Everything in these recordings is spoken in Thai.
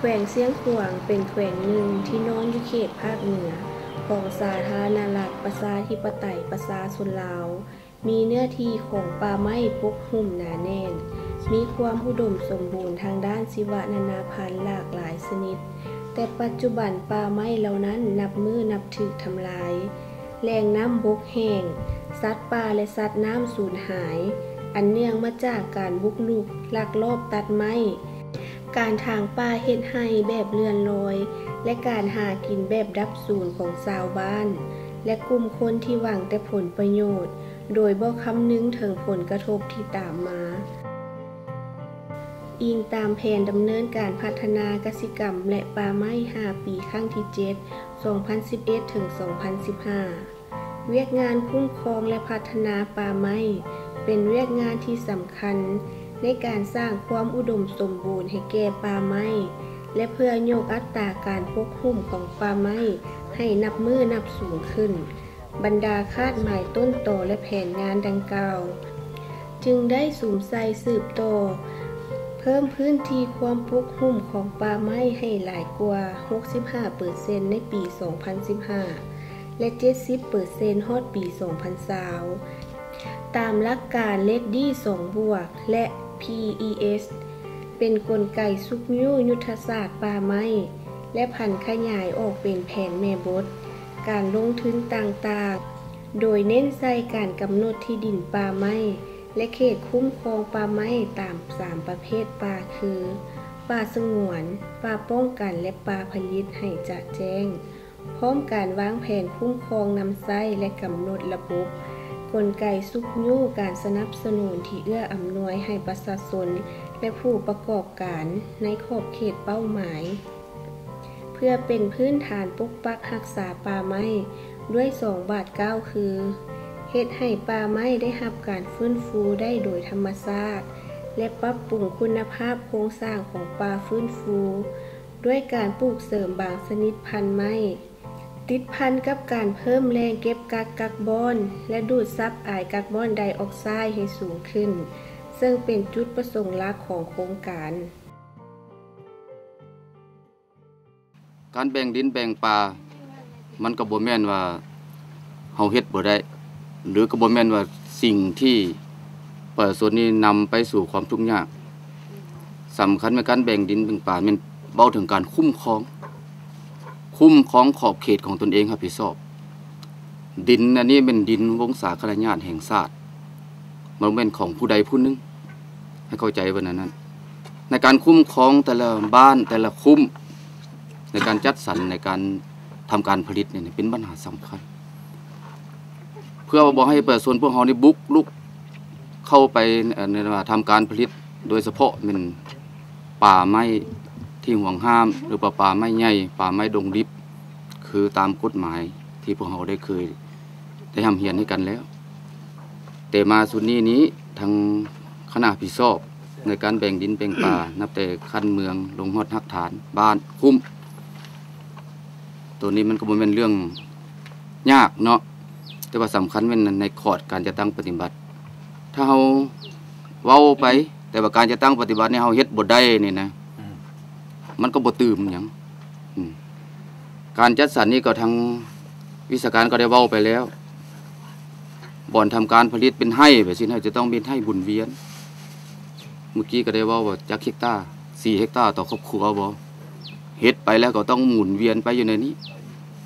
ขวงเสียงขวางเป็นแขวงหนึ่งที่นอนอยู่เขตภาคเหนือของสาธารณรัฐประชาธิปไตยประชาชนลาวมีเนื้อที่ของป่าไม้ปกหุ้มหนาแน่นมีความอุดมสมบูรณ์ทางด้านชีวนานาพันธุ์หลากหลายชนิดแต่ปัจจุบันป่าไม้เหล่านั้นนับมือนับถือทำลายแหล่งน้ำบกแห้งสัตว์ป่าและสัตว์น้ำสูญหายอันเนื่องมาจากการบุกรุกลักลอบตัดไม้การถางป่าเฮ็ดให้แบบเลื่อนลอยและการหากินแบบดับสูญของชาวบ้านและกลุ่มคนที่หวังแต่ผลประโยชน์โดยบ่คำนึงถึงผลกระทบที่ตามมาอิงตามแผนดำเนินการพัฒนากสิกรรมและป่าไม้5ปีครั้งที่7 2011 ถึง 2015 เวียกงานคุ้มครองและพัฒนาป่าไม้เป็นเวียกงานที่สำคัญในการสร้างความอุดมสมบูรณ์ให้แก่ป่าไม้และเพื่อยกอัตราการปกหุ้มของป่าไม้ให้นับมือนับสูงขึ้นบรรดาคาดหมายต้นต่อและแผนงานดังกล่าวจึงได้สุมใส่สืบต่อเพิ่มพื้นที่ความปกหุ้มของป่าไม้ให้หลายกว่า 65% ในปี 2015 และ 70% ฮอดปี 2020 ตามหลักการเลดดี้2บวกและ PES เป็นกลไกซุกยิ้วยุทธศาสตร์ป่าไม้และพันขยายออกเป็นแผนแม่บทการลงทุนต่างๆโดยเน้นใส่การกำหนดที่ดินป่าไม้และเขตคุ้มครองป่าไม้ตาม3ประเภทป่าคือป่าสงวนป่าป้องกันและป่าผลิตให้จะแจ้งพร้อมการวางแผนคุ้มครองนำไส้และกำหนดระบบกลไกซุกยิ้วการสนับสนุนที่เอื้ออำนวยให้ประชาชนและผู้ประกอบการในขอบเขตเป้าหมายเพื่อเป็นพื้นฐานปกปักรักษาป่าไม้ด้วย2 บาท 9คือเฮ็ดให้ป่าไม้ได้รับการฟื้นฟูได้โดยธรรมชาติและปรับปรุงคุณภาพโครงสร้างของป่าฟื้นฟูด้วยการปลูกเสริมบางชนิดพันธุ์ไม้ติดพันกับการเพิ่มแรงเก็บกักคาร์บอนและดูดซับอายคาร์บอนไดออกไซด์ให้สูงขึ้นซึ่งเป็นจุดประสงค์หลักของโครงการการแบ่งดินแบ่งป่ามันก็บ่แม่นว่าเฮาเฮ็ดบ่ได้หรือก็บ่แม่นว่าสิ่งที่ประชาชนนี้นำไปสู่ความทุกข์ยากสำคัญในการแบ่งดินแบ่งป่าแม่นเว้าถึงการคุ้มครองขอบเขตของตนเองรับผิดชอบดินอันนี้เป็นดินวงศาคณญาติแห่งชาติมันเป็นของผู้ใดผู้หนึ่งให้เข้าใจว่านั้นในการคุ้มครองแต่ละบ้านแต่ละคุ้มในการจัดสรรในการทำการผลิตเนี่ยเป็นปัญหาสำคัญเพื่อบอกให้ประชาชนพวกเรานี่บุกลุกเข้าไปในทำการผลิตโดยเฉพาะเป็นป่าไม้ที่ห่วงห้ามหรือป่าไม้ใหญ่ป่าไม้ดงดิบคือตามกฎหมายที่พวกเราได้เคยได้ทำเฮียนให้กันแล้วแต่มาสุดนี้ทางคณะพิสอบในการแบ่งดินแบ่งป่านับแต่ขั้นเมืองลงฮอดหักฐานบ้านคุ้มตัวนี้มันก็บ่แม่นเรื่องยากเนาะแต่ว่าสำคัญเป็นในขอดการจะตั้งปฏิบัติถ้าเฮาเว้าไปแต่ว่าการจะตั้งปฏิบัติเนี่ยเฮาเฮ็ดบ่ได้นี่นะมันก็บ่ตื่มหยังการจัดสรรนี่ก็ทางวิชาการก็ได้เว้าไปแล้วบ่อนทำการผลิตเป็นให้แบบนี้จะต้องเป็นให้บุญเวียนเมื่อกี้ก็ได้เว้าว่าจักเฮกตาร์4 เฮกตาร์ต่อครอบครัวบ่เฮ็ดไปแล้วก็ต้องหมุนเวียนไปอยู่ในนี้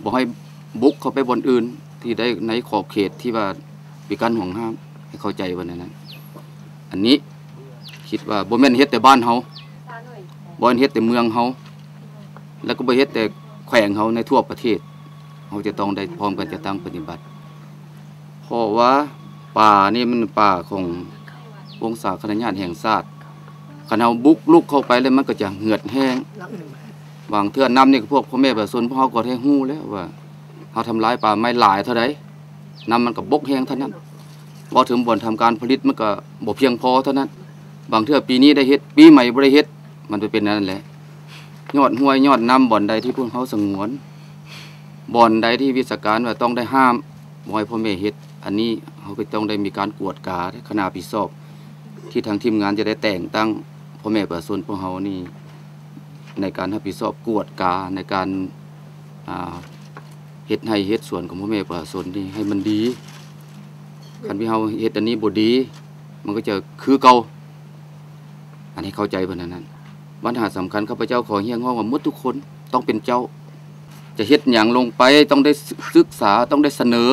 บ่ให้บุกเข้าไปบนอื่นที่ได้ในขอบเขตที่ว่ามีการห่วงห้ามให้เข้าใจว่านั้นอันนี้คิดว่าบ่แม่นเฮ็ดแต่บ้านเฮาบ่แม่นเฮ็ดแต่เมืองเฮาแล้วก็บ่เฮ็ดแต่แขวงเฮาในทั่วประเทศเฮาจะต้องได้พร้อมกันจะตั้งปฏิบัติเพราะว่าป่านี่มันป่าของวงศาคณญาติแห่งชาติคันเฮาบุกลุกเข้าไปแล้วมันก็จะเหือดแห้งบางเทื่อน้ำนี่พวกพ่อแม่ประชาชนพวกเฮาก็ได้ฮู้แล้วว่าเฮาทำลายป่าไม้หลายเท่าใดน้ำมันก็บกแห้งเท่านั้นบ่ถึงบ่อนทำการผลิตมันก็บ่เพียงพอเท่านั้นบางเทื่อปีนี้ได้เฮ็ดปีใหม่บ่ได้เฮ็ดมันเป็นนั่นแหละยอดห้วยยอดน้ำบ่อนใดที่พวกเฮาสงวนบ่อนใดที่วิชาการว่าต้องได้ห้ามบ่ให้พ่อแม่เฮ็ดอันนี้เฮาก็ต้องได้มีการกวดกาคณะพิสอบที่ทางทีมงานจะได้แต่งตั้งพ่อแม่ประชาชนพวกเฮานี่ ในการรับผิดชอบกวดกาในการเฮ็ดให้เฮ็ดสวนของพ่อแม่ประชาชนนี่ให้มันดีคันที่เฮาเฮ็ดอันนี้บ่ดีมันก็จะคือเก่าอันนี้เข้าใจเพิ่นนั้นปัญหาสำคัญข้าพเจ้าขอเรียกร้องว่าหมดทุกคนต้องเป็นเจ้าจะเฮ็ดหยังลงไปต้องได้ศึกษาต้องได้เสนอ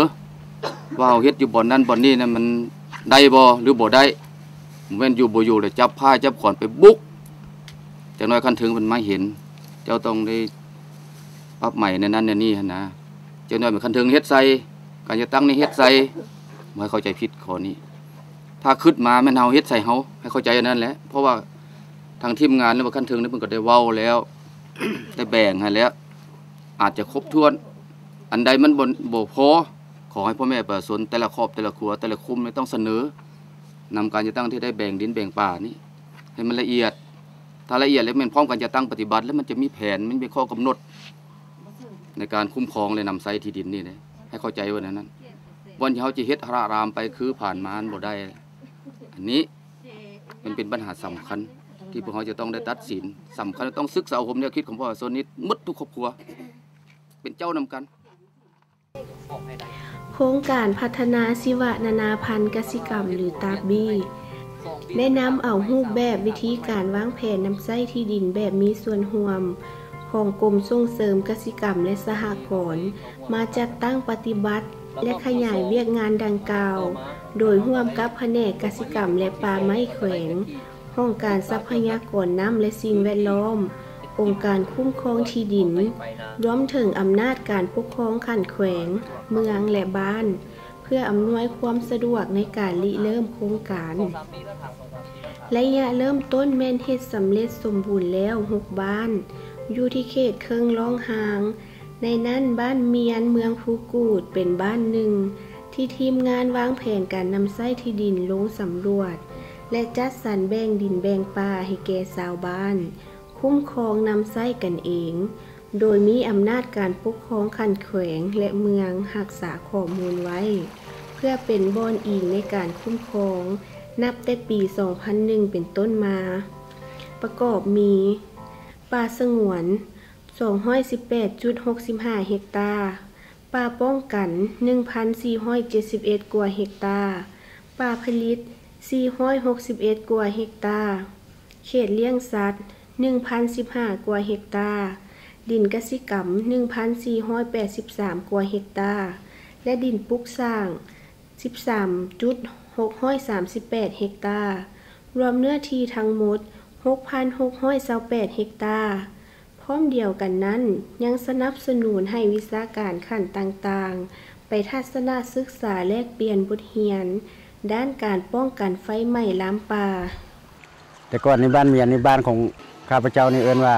ว่าเฮ็ดอยู่บ่อนนั้นบ่อนนี้นั้นมันได้บ่หรือบ่ได้แม่นอยู่บ่อยู่แล้วจับผ้าจับขอนไปบุกจักหน่อยคันถึงมันมาเห็นเจ้าต้องได้ปรับใหม่ในนั้นในนี้หั่นนะเจ้าน้อยมันคันถึงเฮ็ดใส่การจะตั้งนี่เฮ็ดใส่บ่ให้เข้าใจผิดข้อนี้ถ้าคิดมาแม่นเฮาเฮ็ดใส่เฮาให้เข้าใจอันนั้นแหละเพราะว่าทางทีมงานแล้วว่าคันถึงนี่เพิ่นก็ได้เว้าแล้ว ได้แบ่งให้แล้วอาจจะครบถ้วนอันใดมันบ่พอขอให้พ่อแม่ประชาชนแต่ละครอบแต่ละครัวแต่ละคุมไม่ต้องเสนอนำการจะตั้งที่ได้แบ่งดินแบ่งป่านี่ให้มันละเอียดถ้าละเอียดแล้วมันพร้อมกันจะตั้งปฏิบัติแล้วมันจะมีแผนมันมีข้อกำหนดในการคุ้มครองและนำไซที่ดินนี่นะให้เข้าใจไว้นั้นวันที่เขาจะเฮ็ดรารามไปคือผ่านมาบ่ได้อันนี้มันเป็นปัญหาสำคัญที่พวกเขาจะต้องได้ตัดสินสำคัญต้องศึกษาผมแนวคิดของพ่อโซนนี้มุดทุกครอบครัวเป็นเจ้านำกันโครงการพัฒนาชีวนานาพันธุ์กสิกรรมหรือตาบีได้นำเอารูปแบบวิธีการวางแผนนำไส้ที่ดินแบบมีส่วนร่วมของกรมส่งเสริมกสิกรรมและสหกรณ์มาจัดตั้งปฏิบัติและขยายเวียกงานดังกล่าวโดยร่วมกับแผนกกสิกรรมและป่าไม้แขวงห้องการทรัพยากรน้ำและสิ่งแวดล้อมองค์การคุ้มครองที่ดินรวมถึงอำนาจการปกครองขั้นแขวงเมืองและบ้านเพื่ออำนวยความสะดวกในการริเริ่มโครงการระยะเริ่มต้นแม่นเฮ็ดสำเร็จสมบูรณ์แล้ว6บ้านอยู่ที่เขตเคิงร้องหางในนั้นบ้านเมียนเมืองภูกูดเป็นบ้านหนึ่งที่ทีมงานวางแผนการนำไส้ที่ดินลงสำรวจและจัดสรรแบ่งดินแบ่งป่าให้แก่ชาวบ้านคุ้มครองนำไส้กันเองโดยมีอำนาจการปกครองขั้นแขวงและเมืองรักษาข้อมูลไว้เพื่อเป็นบ่อนอิงในการคุ้มครองนับแต่ปี 2001 เป็นต้นมาประกอบมีป่าสงวน 218.65 เฮกตาร์ป่าป้องกัน 1,471 กว่าเฮกตาร์ป่าผลิต 461 กว่าเฮกตาร์เขตเลี้ยงสัตว์ 1,015 กว่าเฮกตาร์ดินกสิกรรม 1,483 กว่าเฮกตาร์และดินปลูกสร้าง 13.638 เฮกตาร์รวมเนื้อที่ทั้งหมด 6,628 เฮกตาร์พร้อมเดียวกันนั้นยังสนับสนุนให้วิชาการขั้นต่างๆไปทัศนศึกษาแลกเปลี่ยนบทเรียนด้านการป้องกันไฟไหม้ลามป่าแต่ก่อนในบ้านเมียนในบ้านของข้าพเจ้านี่เอิ้นว่า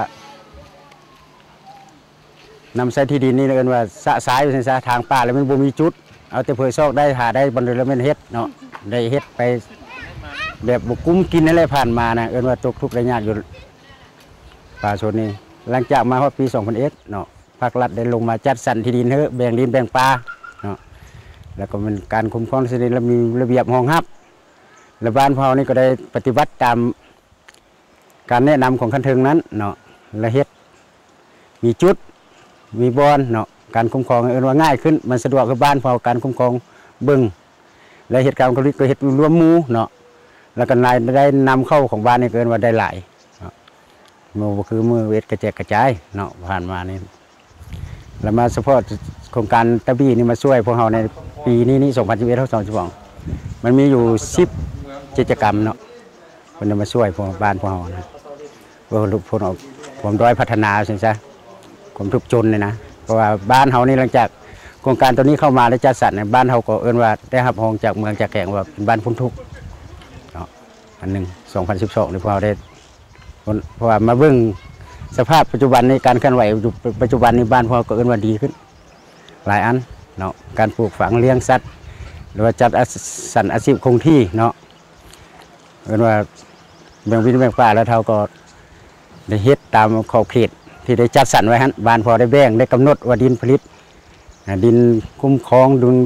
นำไส้ที่ดินนี่เอิ้นว่าสะสายอยู่ในสายทางป่าแล้วมันบ่มีจุดเอาแต่เผยซอกได้หาได้บรรลุแล้วมันเฮ็ดเนาะได้เฮ็ดไปแบบบุกุ้มกินอะไรผ่านมานะเอิ้นว่าตกทุกข์ได้ยากอยู่ป่าชนนี่หลังจากมาฮอดปี 2001 เนาะภาครัฐได้ลงมาจัดสรรที่ดินเฮ้แบ่งดินแบ่งป่าเนาะแล้วก็เป็นการคุ้มครองที่ดินและมีระเบียบรองรับและบ้านพวกเรานี่ก็ได้ปฏิบัติตามการแนะนำของคันเทิงนั้นเนาะและเฮ็ดมีจุดมีบอนเนาะการคุ้มครองเอิ้นว่าง่ายขึ้นมันสะดวกกับบ้านพวกเราการคุ้มครองเบิ่งและเหตุการณ์ก็เฮ็ดรวมหมู่เนาะแล้วก็นายได้นำเข้าของบ้านนี่เกินว่าได้หลายมือคือมือเวทกระแจกกระจายเนาะผ่านมานี่แล้วมาเฉพาะโครงการตะบี้นี่มาช่วยพวกเราในปีนี้2021-2022มันมีอยู่10กิจกรรมเนาะมันจะมาช่วยพวกบ้านพวกเรานะพวกลูกพวกผมด้อยพัฒนาใช่ไหมผมทุกจนเลยนะเพราะว่าบ้านเรานี่หลังจากโครงการตัวนี้เข้ามาได้จัดสรรในบ้านเราก็เอิ้นว่าได้รับรองจากเมืองจากแก่งว่าเป็นบ้านพ้นทุกข์เนาะอันนึง2012นี่พวกเราได้เพราะว่ามาเบิ่งสภาพปัจจุบันในการเคลื่อนไหวปัจจุบันในบ้านพวกเราก็เอิ้นว่าดีขึ้นหลายอันเนาะการปลูกฝังเลี้ยงสัตว์หรือว่าจัดสรรอาชีพคงที่เนาะเอิ้นว่าแบ่งวินแบ่งป่าแล้วเราก็ได้เฮ็ดตามขอบเขตที่ได้จัดสรรไว้ฮะบ้านพอได้แบ่งได้กำหนดว่าดินผลิตดินคุ้มครองดิน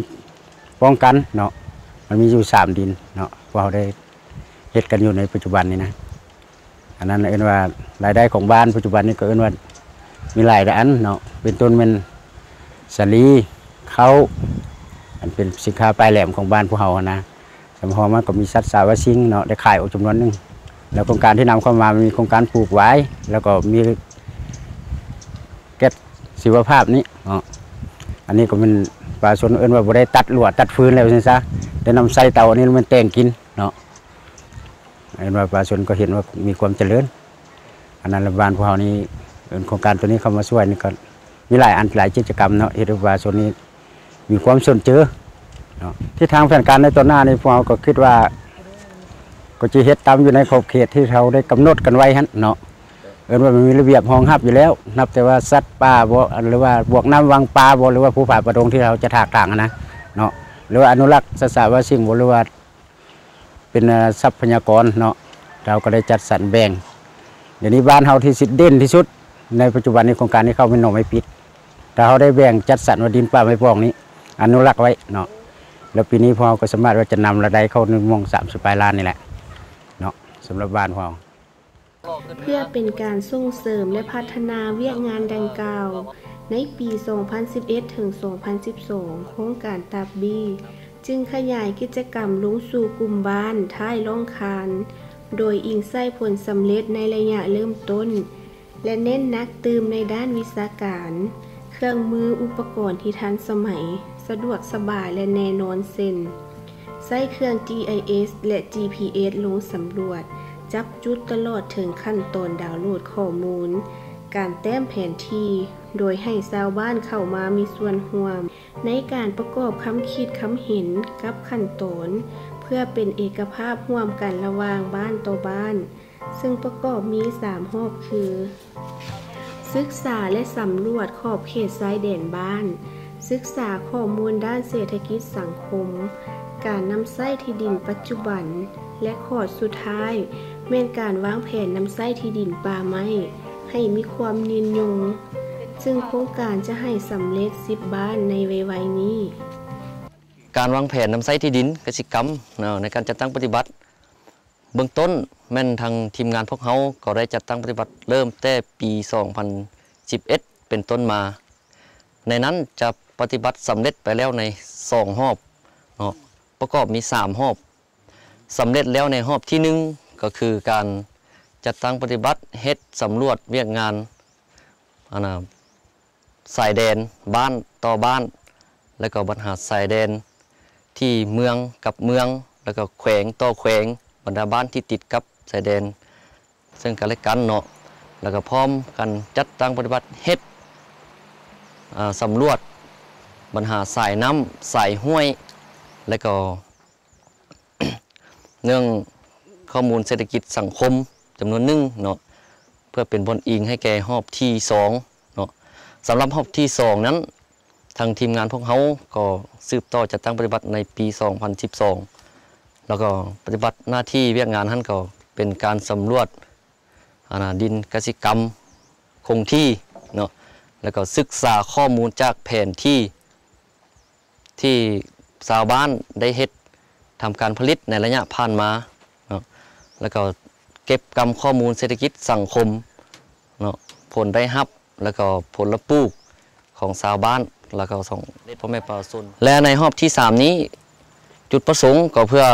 ป้องกันเนาะมันมีอยู่3ดินเนาะพอได้เฮ็ดกันอยู่ในปัจจุบันนี้นะ อันนั้นเอิ้นว่ารายได้ของบ้านปัจจุบันนี้ก็เอิ้นว่ามีหลายอันเนาะเป็นต้นเป็นสาลีเขาอันเป็นสินค้าปลายแหลมของบ้านพวกเรานะสมพอมันก็มีสัตว์สาวชิงเนาะได้ขายออกจำนวนนึงแล้วโครงการที่นำเข้ามามันมีโครงการปลูกไว้แล้วก็มีแก๊สชีวภาพนี้เนาะอันนี้ก็เป็นประชาชนเอิ้นว่าบ่ได้ตัดลวดตัดฟืนแล้วใช่ซะได้นำใส่เตาอันนี้มันแต่งกินเนาะเห็นว่าประชาชนก็เห็นว่ามีความเจริญอันนั้นรัฐบาลพวกเรานี่โครงการตัวนี้เข้ามาช่วยนี่ก็มีหลายอันหลายกิจกรรมเนาะเฮ็ดให้ประชาชนนี้มีความสนใจเนาะที่ทางแผนการในตัวหน้านี่พวกเราก็คิดว่าก็จะเฮ็ดตามอยู่ในขอบเขตที่เราได้กำหนดกันไว้หั่นเนาะเอิ้นว่ามันมีระเบียบรองรับอยู่แล้วนับแต่ว่าสัตว์ป่าบ่หรือว่าบวกน้ำวังปลาบ่หรือว่าภูผาประดงที่เราจะถากถางนะเนาะหรือว่าอนุรักษ์สัตว์สาวสิ่งบ่หรือว่าเป็นทรัพยากรเนาะเราก็ได้จัดสรรแบ่งเดี๋ยวนี้บ้านเราที่สิเด่นที่สุดในปัจจุบันในโครงการนี้เข้าไม่หนองไม่ปิดแต่เราได้แบ่งจัดสรรว่าดินป่าไม้ปองนี้อนุรักษ์ไว้เนาะแล้วปีนี้พอก็สามารถว่าจะนำรายได้เข้า1.30 ล้านนี่แหละเนาะสำหรับบ้านพอเพื่อเป็นการส่งเสริมและพัฒนาเวียกงานดังกล่าวในปี 2011 ถึง 2012 โครงการตับบีจึงขยายกิจกรรมลงสู่กลุ่มบ้านท้ายล่องคานโดยอิงใส่ผลสำเร็จในระยะเริ่มต้นและเน้นนักตื่มในด้านวิชาการเครื่องมืออุปกรณ์ที่ทันสมัยสะดวกสบายและแน่นอนเส้นใช้เครื่อง GIS และ GPS ลงสำรวจจับจุดตลอดถึงขั้นตอนดาวน์โหลดข้อมูลการแต้มแผนที่โดยให้ชาวบ้านเข้ามามีส่วนร่วมในการประกอบคำคิดคำเห็นกับขั้นตอนเพื่อเป็นเอกภาพร่วมกันระหว่างบ้านต่อบ้านซึ่งประกอบมี3 รอบคือศึกษาและสำรวจขอบเขตชายแดนบ้านศึกษาข้อมูลด้านเศรษฐกิจสังคมการนำไส้ที่ดินปัจจุบันและข้อสุดท้ายแม่นการวางแผนนำไส้ที่ดินป่าไม้ให้มีความยืนยงซึ่งโครงการจะให้สำเร็จ10 บ้านในวัยนี้การวางแผนนำไส้ที่ดินกสิกรรมในการจัดตั้งปฏิบัติเบื้องต้นแม่นทางทีมงานพวกเขาก็ได้จัดตั้งปฏิบัติเริ่มแต่ปี 2011 เป็นต้นมาในนั้นจะปฏิบัติสำเร็จไปแล้วใน2 รอบประกอบมี3 รอบสำเร็จแล้วในรอบที่1ก็คือการจัดตั้งปฏิบัติเฮ็ดสำรวจเวียกงานสายแดนบ้านต่อบ้านแล้วก็บรรหารสายแดนที่เมืองกับเมืองแล้วก็แขวงต่อแขวงบรรดาบ้านที่ติดกับสายแดนซึ่งกันและกันเนาะแล้วก็พร้อมกันจัดตั้งปฏิบัติเฮ็ดสำรวจบรรหารสายน้ำสายห้วยและก็ เรื่องข้อมูลเศรษฐกิจสังคมจำนวน1เนาะเพื่อเป็นบนอิงให้แก่รอบที่2เนาะสำหรับรอบที่2นั้นทางทีมงานพวกเขาก็สืบต่อจัดตั้งปฏิบัติในปี 2012แล้วก็ปฏิบัติหน้าที่เวียกงานนั้นก็เป็นการสำรวจดินกสิกรรมคงที่เนาะแล้วก็ศึกษาข้อมูลจากแผนที่ชาวบ้านได้เฮ็ดทำการผลิตในระยะผ่านมาเนาะแล้วก็เก็บกำข้อมูลเศรษฐกิจสังคมเนาะผลได้รับแล้วก็ผลละปลูกของชาวบ้านแล้วก็ส่งพ่อแม่ประชาชนและในรอบที่3นี้จุดประสงค์ก็เพื่อ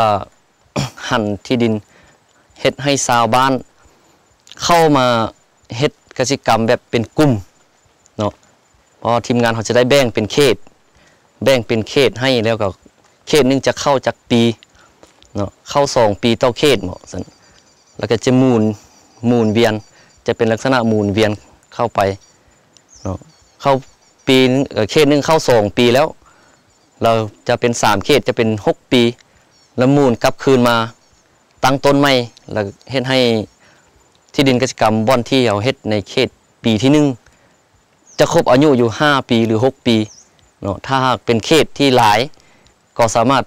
หั่นที่ดินเฮ็ดให้ชาวบ้านเข้ามาเฮ็ดกสิกรรมแบบเป็นกลุ่มเนาะเพราะทีมงานเขาจะได้แบ่งเป็นเขตให้แล้วก็เขตนึงจะเข้าจากปีเนาะเข้า2 ปีต่อเขตเหมาะสันแล้วก็จะหมุนเวียนจะเป็นลักษณะหมุนเวียนเข้าไปเนาะเข้าปีเขตนึงเข้า2 ปีแล้วเราจะเป็น3 เขตจะเป็น6 ปีแล้วหมุนกลับคืนมาตั้งต้นใหม่แล้วเฮ็ดให้ที่ดินกสิกรรมบ่อนที่เราเฮ็ดในเขตปีที่1จะครบอายุอยู่5 ปีหรือ6 ปีเนาะถ้าหากเป็นเขตที่หลายก็สามารถ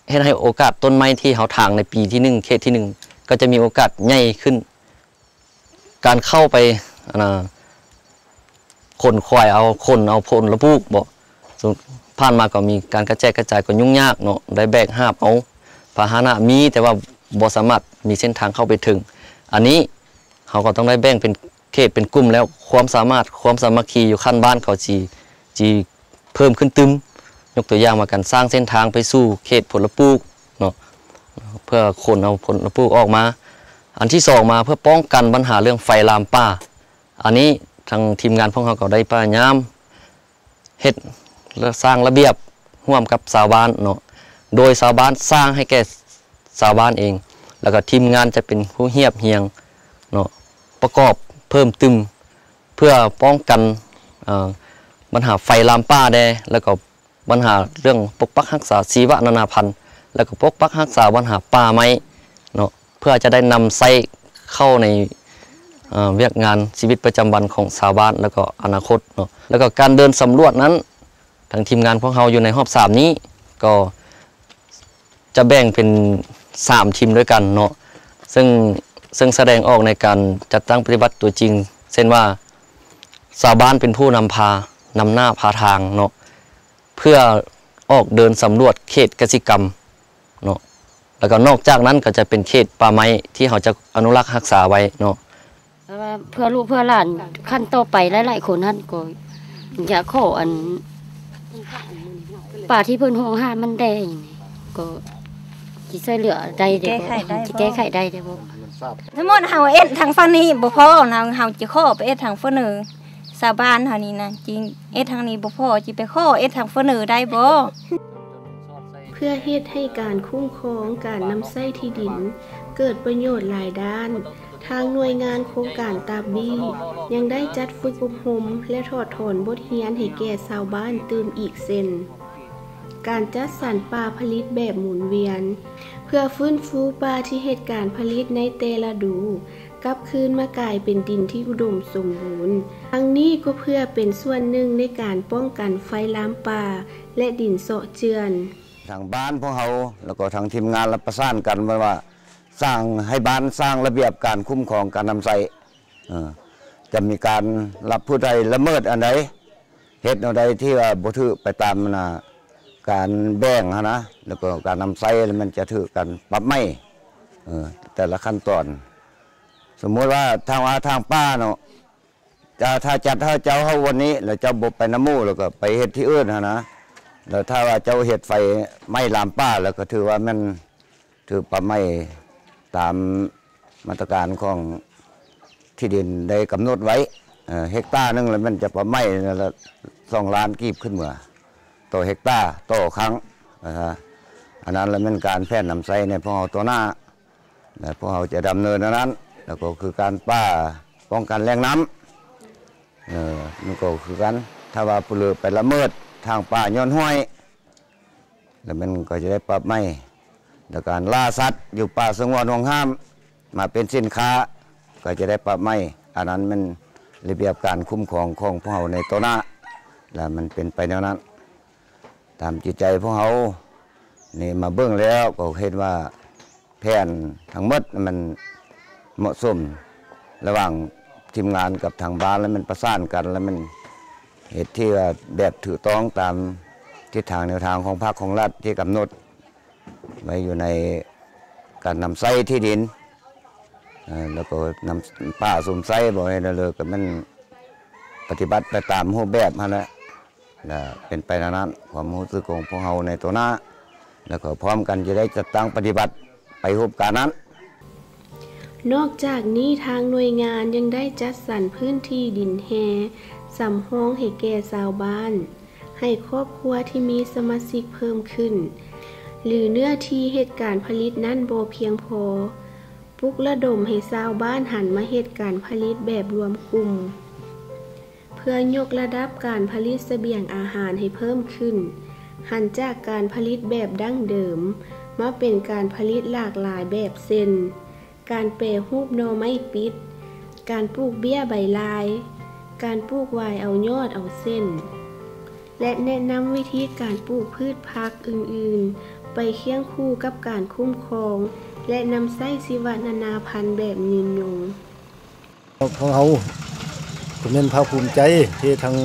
เฮ็ดให้โอกาสต้นไม้ที่เขาถางในปีที่1เขตที่1ก็จะมีโอกาสใหญ่ขึ้นการเข้าไปคนควายเอาผลละปลูกบ่ผ่านมาก็มีการกระจายก็ยุ่งยากเนาะได้แบกหาบเอาพาหนะมีแต่ว่าบ่สามารถมีเส้นทางเข้าไปถึงอันนี้ เขาก็ต้องได้แบ่งเป็นเขตเป็นกลุ่มแล้วความสามารถความสามัคคีอยู่ขั้นบ้านเขาจีเพิ่มขึ้นตึมยกตัวอย่างมากันสร้างเส้นทางไปสู่เขตผลปลูกเนาะเพื่อคนเอาผลปลูกออกมาอันที่2มาเพื่อป้องกันปัญหาเรื่องไฟลามป่าอันนี้ทางทีมงานพวกเขาก็ได้พยายามเฮ็ดและสร้างระเบียบร่วมกับชาวบ้านเนาะโดยชาวบ้านสร้างให้แก่ชาวบ้านเองแล้วก็ทีมงานจะเป็นผู้เฮียบเฮียงเนาะประกอบเพิ่มตึมเพื่อป้องกันปัญหาไฟลามป่าได้แล้วก็ปัญหาเรื่องปกปักรักษาชีวนานาพันธุ์แล้วก็ปกปักรักษาปัญหาป่าไม้เนาะเพื่อจะได้นำใส่เข้าในเวียกงานชีวิตประจำวันของชาวบ้านแล้วก็อนาคตเนาะแล้วก็การเดินสำรวจนั้นทางทีมงานพวกเราอยู่ในรอบ3นี้ก็จะแบ่งเป็น3ทีมด้วยกันเนาะซึ่งแสดงออกในการจัดตั้งปฏิบัติตัวจริงเช่นว่าชาวบ้านเป็นผู้นำหน้าพาทางเนาะเพื่อออกเดินสำรวจเขตกสิกรรมเนาะแล้วก็นอกจากนั้นก็จะเป็นเขตป่าไม้ที่เขาจะอนุรักษ์รักษาไว้เนาะเพื่อลูกเพื่อหลานขั้นต่อไปหลายๆคนท่านก็อยากขออันป่าที่เพิ่นห่วงห้ามมันแดงก็สิช่วยเหลือได้เด้บ่สิแก้ไขได้เด้บ่ทั้งหมดเฮาเอ็ดทางฝั่งนี้บ่พอเฮาจะขอไปเอ็ดทางฝั่งนึงชาวบ้านเฮานี่นะจริงเอ็ดทางนี้บ่พอสิไปขอเอ็ดทางฝั่งนึงได้บ่เพื่อเฮ็ดให้การคุ้มครองการนำใช้ที่ดินเกิดประโยชน์หลายด้านทางหน่วยงานโครงการตาบี้ยังได้จัดฝึกอบรมและถอดถอนบทเรียนให้แก่ชาวบ้านตื่มอีกเส้นการจัดสรรป่าผลิตแบบหมุนเวียนเพื่อฟื้นฟูป่าที่เหตุการณ์ผลิตในแต่ละฤดูกลับคืนมากลายเป็นดินที่อุดมสมบูรณ์ทั้งนี้ก็เพื่อเป็นส่วนหนึ่งในการป้องกันไฟลามป่าและดินเสาะเจือนทางบ้านพวกเขาแล้วก็ทางทีมงานรับประสานกันว่าสร้างให้บ้านสร้างระเบียบการคุ้มครองการนำใช้จะมีการรับผู้ใดละเมิดอันใดเหตุอันใดที่ว่าบ่ถือไปตามการแบ่งนะแล้วก็การนำใช้มันจะถือกันปรับไม่แต่ละขั้นตอนสมมติว่าทางป้าเนาะถ้าจัดถ้าเจ้าเข้าวันนี้แล้วเจ้าบบไปน้ำมูแล้วก็ไปเฮ็ดที่อื่นนะแล้วถ้าว่าเจ้าเฮ็ดไฟไหม้ลามป้าแล้วก็ถือว่ามันถือปรับไม่ตามมาตรการของที่ดินได้กำหนดไว้เฮกตาร์นึงแล้วมันจะปรับไม่ละ2 ล้านกีบขึ้นเมื่อต่อเฮกตาร์ต่อครั้งอันนั้นแล้วมันการแพร่นำใช้ในพวกเราตัวหน้าและพวกเราจะดำเนินนั้นแล้วก็คือการป้าป้องกันแรงน้ำมันก็คือกันถ้าว่าผู้เลือไปละเมิดทางป่าย้อนห้วยแล้วมันก็จะได้ปรับไม่และการล่าสัตว์อยู่ป่าสงวนห่วงห้ามมาเป็นสินค้าก็จะได้ปรับไม่อันนั้นมันระเบียบการคุ้มครองของพวกเราในตัวหน้าแล้วมันเป็นไปแนวนั้นตามจิตใจพวกเรานี่มาเบื้องแล้วก็เห็นว่าแผนทั้งหมดมันเหมาะสมระหว่างทีมงานกับทางบ้านแล้วมันประสานกันแล้วมันเหตุที่ว่าแบบถูกต้องตามทิศทางแนวทางของภาคของรัฐที่กำหนดไว้อยู่ในการนำไส้ที่ดินแล้วก็นำป่าสุ่มไส้บอกให้เลยก็มันปฏิบัติไปตามรูปแบบนั่นแหละเป็นไปนั้นความรู้สึกของพวกเราในตัวหน้าแล้วก็พร้อมกันจะได้จัดตั้งปฏิบัติไปรูปการนั้นนอกจากนี้ทางหน่วยงานยังได้จัดสรรพื้นที่ดินแฮสำรองให้แก่ชาวบ้านให้ครอบครัวที่มีสมาชิกเพิ่มขึ้นหรือเนื้อที่เหตุการณ์ผลิตนั้นบ่เพียงพอปลุกระดมให้ชาวบ้านหันมาเหตุการณ์ผลิตแบบรวมกลุ่มเพื่อยกระดับการผลิตเสบียงอาหารให้เพิ่มขึ้นหันจากการผลิตแบบดั้งเดิมมาเป็นการผลิตหลากหลายแบบเส้นการแปรรูปหน่อไม้ปิดการปลูกเบี้ยใบลายการปลูกวายเอายอดเอาเส้นและแนะนำวิธีการปลูกพืชพักอื่นๆไปเคียงคู่กับการคุ้มครองและนำไส้ชีวนานาพันธุ์แบบยืนยงของเราผมเน้นภาคภูมิใจที่ทาง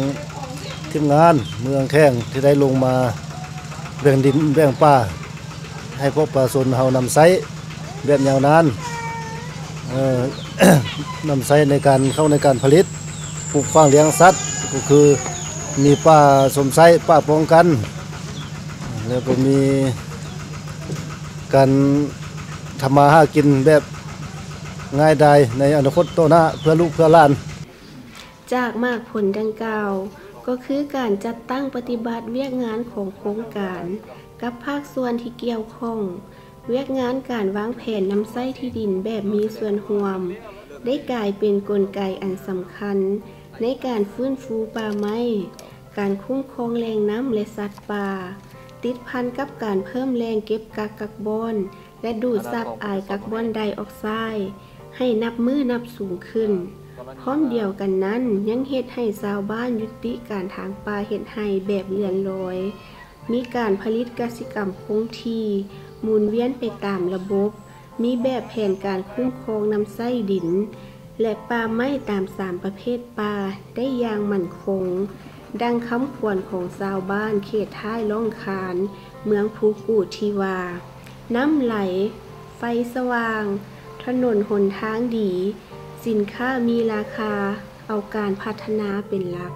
ทีมงานเมืองแข้งที่ได้ลงมาแบ่งดินแบ่งป่าให้พวกประชาชนเรานำไส้แบบยาวนาน นำใช้ในการเข้าในการผลิตปลูกฝังเลี้ยงสัตว์ก็คือมีป่าสมไส้ป่าป้องกันแล้วก็มีการทำมาหากินแบบง่ายดายในอนาคตโตหน้าเพื่อลูกเพื่อหลานจากมากผลดังกล่าวก็คือการจัดตั้งปฏิบัติเวียกงานของโครงการกับภาคส่วนที่เกี่ยวข้องเวียกงานการวางแผนนำไส้ที่ดินแบบมีส่วนร่วมได้กลายเป็นกลไกอันสำคัญในการฟื้นฟูป่าไม้การคุ้มครองแหล่งน้ำและสัตว์ป่าติดพันกับการเพิ่มแรงเก็บกักกับบอนและดูดซับอายกับบอนไดออกไซด์ให้นับมือนับสูงขึ้นพร้อมเดียวกันนั้นยังเฮ็ดให้ชาวบ้านยุติการถางป่าเฮ็ดให้แบบเลื่อนลอยมีการผลิตกสิกรรมคงที่หมุนเวียนไปตามระบบมีแบบแผนการคุ้มครองน้ำไส้ดินและป่าไม้ตาม3ประเภทป่าได้อย่างมั่นคงดังคำควรของชาวบ้านเขตท้ายล่องคานเมืองภูกูที่ว่าน้ำไหลไฟสว่างถนนหนทางดีสินค้ามีราคาเอาการพัฒนาเป็นหลัก